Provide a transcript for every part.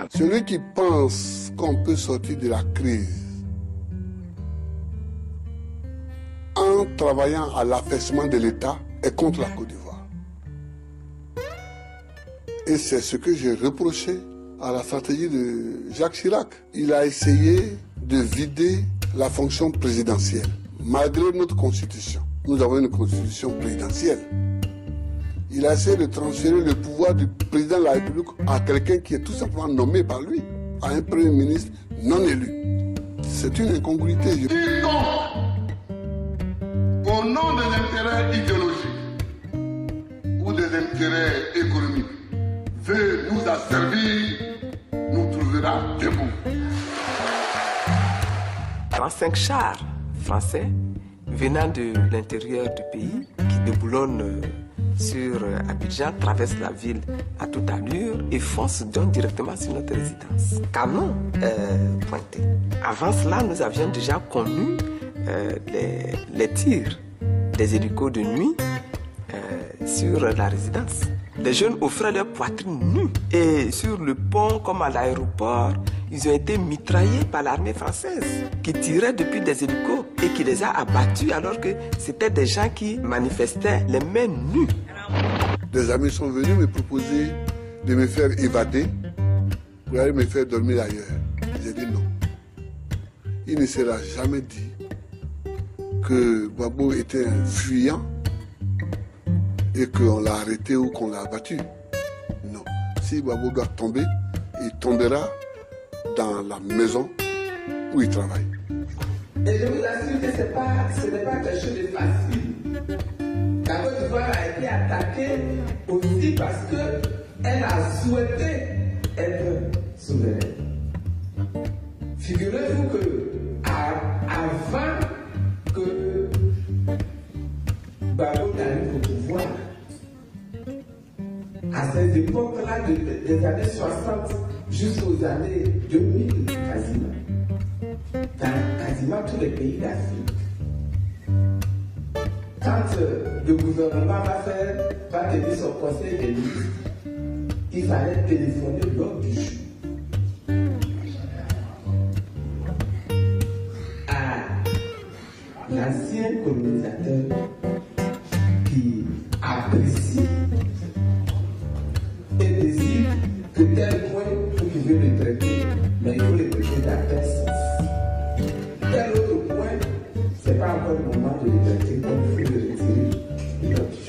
Celui qui pense qu'on peut sortir de la crise en travaillant à l'affaissement de l'État est contre la Côte d'Ivoire. Et c'est ce que j'ai reproché à la stratégie de Jacques Chirac. Il a essayé de vider la fonction présidentielle. Malgré notre constitution, nous avons une constitution présidentielle. Il a essayé de transférer le pouvoir du président de la République à quelqu'un qui est tout simplement nommé par lui, à un premier ministre non élu. C'est une incongruité. Quiconque, au nom des intérêts idéologiques ou des intérêts économiques, veut nous asservir, nous trouvera debout. 35 chars français venant de l'intérieur du pays qui déboulonnent sur Abidjan, traversent la ville à toute allure et foncent donc directement sur notre résidence. Canon pointé. Avant cela, nous avions déjà connu les tirs des hélicos de nuit sur la résidence. Des jeunes offraient leur poitrine nue et sur le pont comme à l'aéroport, ils ont été mitraillés par l'armée française qui tirait depuis des hélicos et qui les a abattus alors que c'était des gens qui manifestaient les mains nues. Des amis sont venus me proposer de me faire évader pour aller me faire dormir ailleurs. J'ai dit non. Il ne sera jamais dit que Gbagbo était un fuyant et qu'on l'a arrêté ou qu'on l'a abattu. Non. Si Gbagbo doit tomber, il tombera dans la maison où il travaille. Et je vous assure que ce n'est pas quelque chose de facile. La Côte d'Ivoire a été attaquée aussi parce qu'elle a souhaité être souveraine. Figurez-vous que avant que Gbagbo n'arrive au pouvoir, à cette époque-là, des années 60 jusqu'aux années 2000, quasiment, dans quasiment tous les pays d'Afrique, quand le gouvernement va tenir son conseil des ministres, il fallait téléphoner l'ordre du jour à l'ancien colonisateur qui apprécie et décide que tel point, vous pouvez le traiter, mais il faut le traiter dans tel sens. Tel autre point, ce n'est pas encore le moment de le traiter, donc il faut le retirer de l'autre.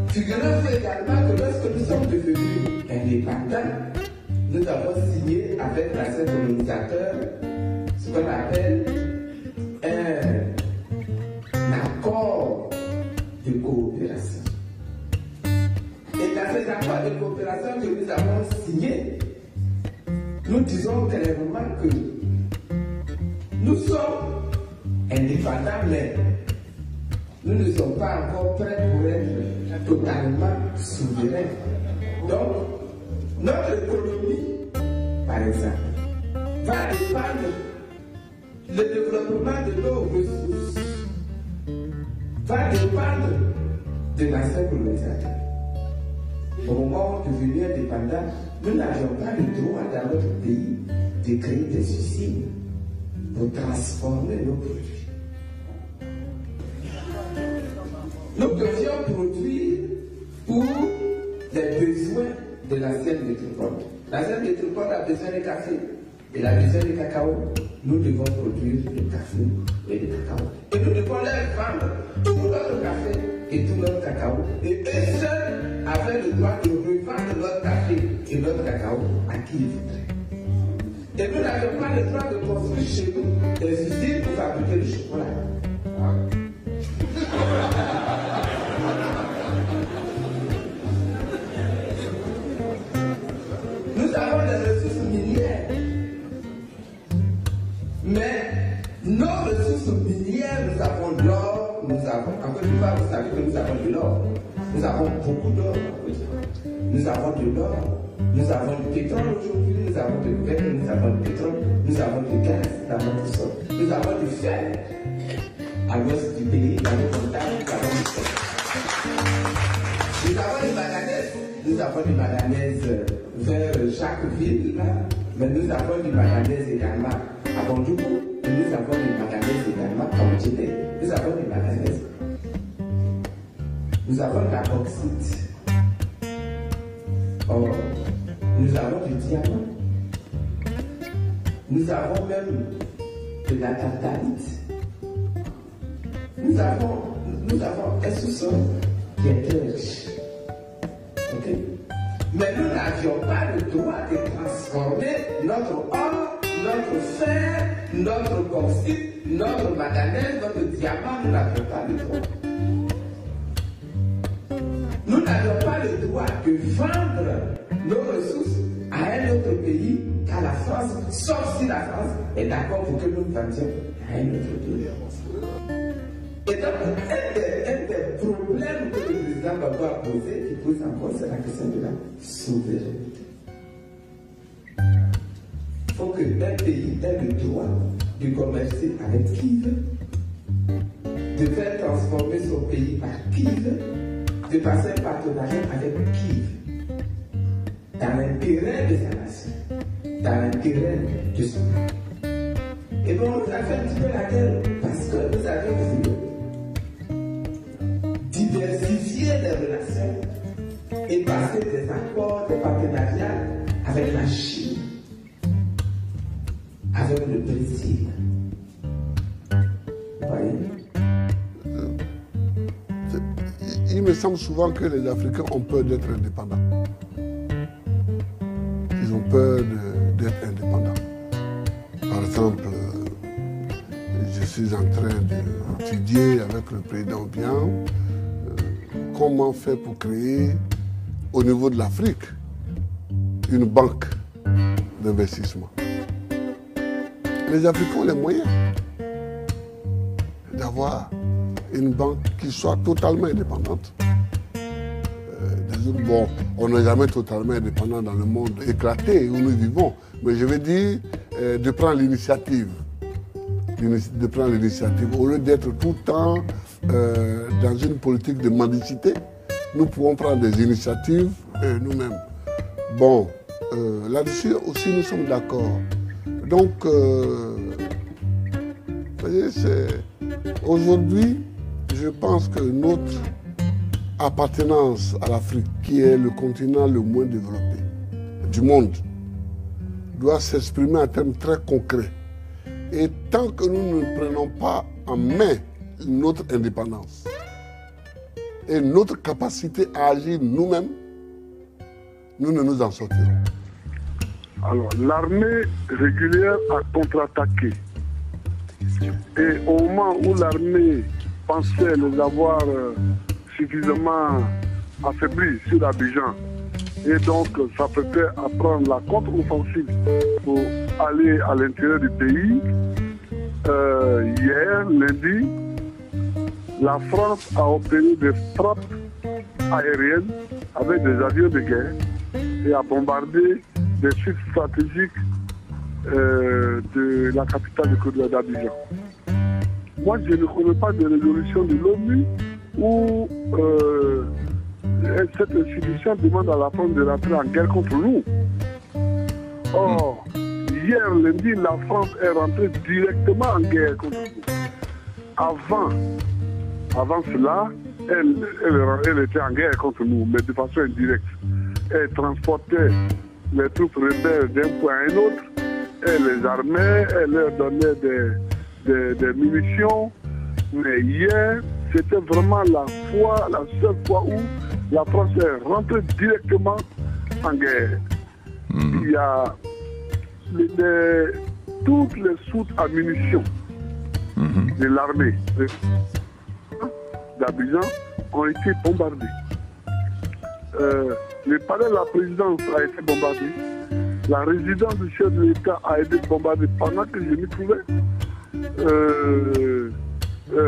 Figurez-vous également que lorsque nous sommes devenus indépendants, nous avons signé avec l'ancien colonisateur ce qu'on appelle un accord de coopération. Et dans ces accords de coopération que nous avons signés, nous disons clairement que nous sommes indépendants, mais nous ne sommes pas encore prêts pour être totalement souverains. Donc, notre économie, par exemple, va dépendre, le développement de nos ressources va dépendre de l'ancien colonisateur. Au moment de devenir indépendant, nous n'avions pas le droit dans notre pays de créer des usines pour transformer nos produits. Nous devions produire pour les besoins de l'ancienne métropole. L'ancienne métropole a besoin de café, elle a besoin de cacao. Nous devons produire du café et du cacao. Et nous devons leur vendre tout notre café et tout notre cacao. Et eux seuls avaient le droit de revendre notre café et notre cacao à qui ils voudraient. Et nous n'avons pas le droit de construire chez nous des usines pour fabriquer du chocolat. Nous avons des ressources minières. Mais nos ressources minières, nous avons de l'or, nous avons, en Côte d'Ivoire, vous savez que nous avons de l'or. Nous avons beaucoup d'or en Côte d'Ivoire. Nous avons de l'or, nous avons du pétrole aujourd'hui, nous avons du pétrole, nous avons du pétrole, nous avons du gaz dans notre sol, nous avons du fer à l'ouest du pays, dans nos montagnes, nous avons du fer. Nous avons des manganèses chaque ville, là, mais nous avons du manganèse également à Bandjoumou, et nous avons du manganèse également à Mtchete, nous avons du manganèse. Nous avons de la bauxite. Or, nous avons du diamant. Nous avons même de la tantalite. Nous avons un sous-sol qui est très riche. Okay? Mais nous n'avions pas le droit de transformer notre or, notre fer, notre bauxite, notre manganèse, notre diamant, nous n'avions pas le droit. Nous n'avions pas le droit de vendre nos ressources à un autre pays qu'à la France, sauf si la France est d'accord pour que nous vendions à un autre pays. Et donc, un des problèmes que le président Gbagbo a posé, qui pose encore, c'est la question de la souveraineté. Il faut que un pays ait le droit de commercer avec qui il veut, de faire transformer son pays par qui il veut, de passer un partenariat avec qui il veut, dans l'intérêt de sa nation, dans l'intérêt de son pays. Et bon, on nous a fait un petit peu la guerre parce que nous avions voulu diversifier les relations et passer des accords de partenariat avec la Chine, avec le Brésil. Vous voyez? Il me semble souvent que les Africains ont peur d'être indépendants. Ils ont peur d'être indépendants. Par exemple, je suis en train d'étudier avec le président Bian comment faire pour créer au niveau de l'Afrique une banque d'investissement. Les Africains ont les moyens d'avoir une banque qui soit totalement indépendante. Bon, on n'est jamais totalement indépendant dans le monde éclaté où nous vivons, mais je veux dire de prendre l'initiative. De prendre l'initiative. Au lieu d'être tout le temps dans une politique de mendicité, nous pouvons prendre des initiatives nous-mêmes. Bon, là-dessus aussi nous sommes d'accord. Donc, aujourd'hui, je pense que notre appartenance à l'Afrique, qui est le continent le moins développé du monde, doit s'exprimer en termes très concrets. Et tant que nous ne prenons pas en main notre indépendance et notre capacité à agir nous-mêmes, nous ne nous en sortirons. Alors, l'armée régulière a contre-attaqué. Et au moment où l'armée pensait les avoir suffisamment affaiblis sur Abidjan, et donc s'apprêtait à prendre la contre-offensive pour aller à l'intérieur du pays, hier, lundi, la France a opéré des frappes aériennes avec des avions de guerre et a bombardé des sites stratégiques de la capitale du Côte d'Abidjan. Moi, je ne connais pas de résolution de l'ONU où cette institution demande à la France de rentrer en guerre contre nous. Or, hier lundi, la France est rentrée directement en guerre contre nous. Avant cela, elle était en guerre contre nous, mais de façon indirecte. Elle transportait les troupes rebelles d'un point à un autre, elle les armait, elle leur donnait des munitions. Mais hier, c'était vraiment la seule fois où la France est rentrée directement en guerre. Il y a toutes les soutes à munitions de l'armée d'Abidjan ont été bombardées. Le palais de la présidence a été bombardé. La résidence du chef de l'État a été bombardée pendant que je m'y trouvais.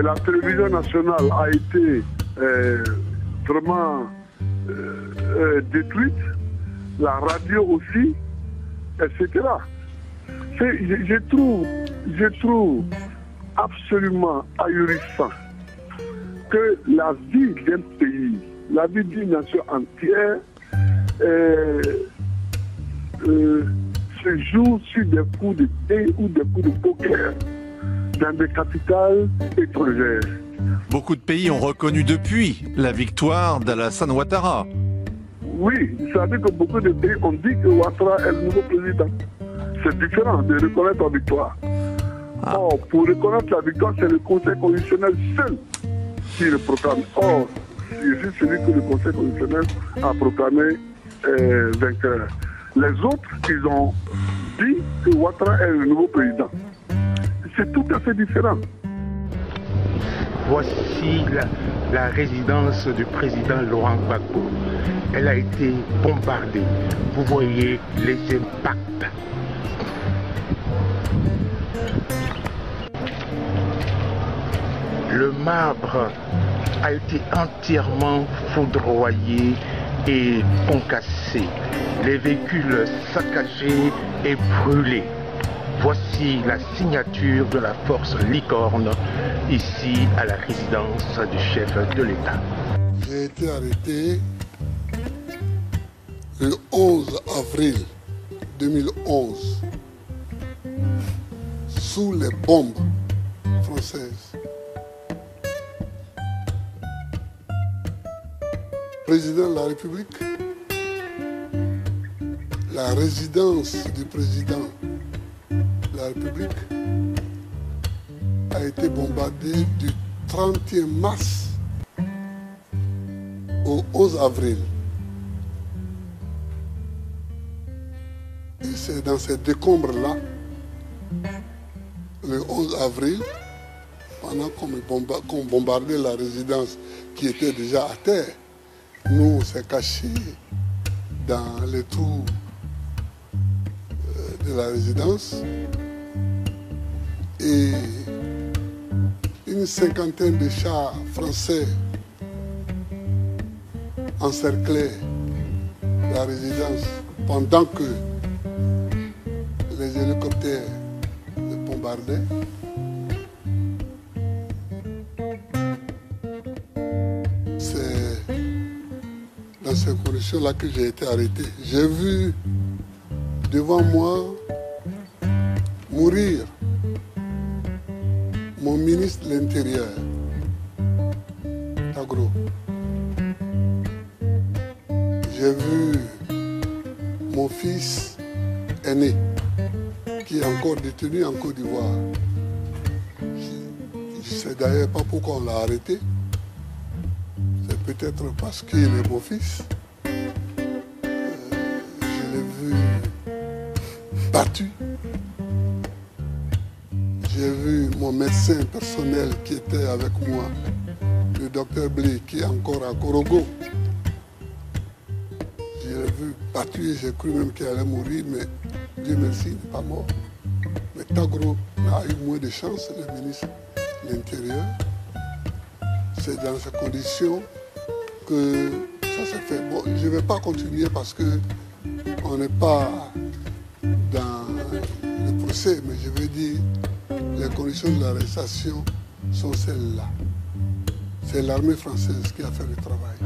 La télévision nationale a été vraiment détruite. La radio aussi, etc. Je trouve absolument ahurissant que la vie d'un pays, la vie d'une nation entière se joue sur des coups de dés ou des coups de poker dans des capitales étrangères. Beaucoup de pays ont reconnu depuis la victoire d'Alassane Ouattara. Oui, ça veut dire que beaucoup de pays ont dit que Ouattara est le nouveau président. C'est différent de reconnaître la victoire. Or, pour reconnaître la victoire, c'est le Conseil constitutionnel seul qui le proclame. Or, c'est celui que le Conseil constitutionnel a proclamé vainqueur. Les autres, ils ont dit que Ouattara est le nouveau président. C'est tout à fait différent. Voici la résidence du président Laurent Gbagbo. Elle a été bombardée. Vous voyez les impacts. Le marbre a été entièrement foudroyé et concassé. Les véhicules saccagés et brûlés. Voici la signature de la force Licorne, ici à la résidence du chef de l'État. J'ai été arrêté le 11 avril 2011 sous les bombes françaises. Président de la République, la résidence du président de la République a été bombardée du 31 mars au 11 avril. Et c'est dans ces décombres-là, le 11 avril, pendant qu'on bombardait la résidence qui était déjà à terre, nous, on s'est cachés dans les trous de la résidence et une cinquantaine de chars français encerclaient la résidence pendant que les hélicoptères le bombardaient. C'est dans ces conditions-là que j'ai été arrêté. J'ai vu devant moi mourir mon ministre de l'Intérieur, Tagro. J'ai vu mon fils aîné, qui est encore détenu en Côte d'Ivoire. Je ne sais d'ailleurs pas pourquoi on l'a arrêté. C'est peut-être parce qu'il est mon fils. Je l'ai vu battu. J'ai vu mon médecin personnel qui était avec moi, le docteur Blé, qui est encore à Korogo. Je l'ai vu battu et j'ai cru même qu'il allait mourir, mais Dieu merci, il n'est pas mort. Mais Tagro a eu moins de chance, le ministre de l'Intérieur. C'est dans ces conditions que ça s'est fait. Bon, je ne vais pas continuer parce qu'on n'est pas dans le procès, mais je veux dire, les conditions de l'arrestation sont celles-là. C'est l'armée française qui a fait le travail.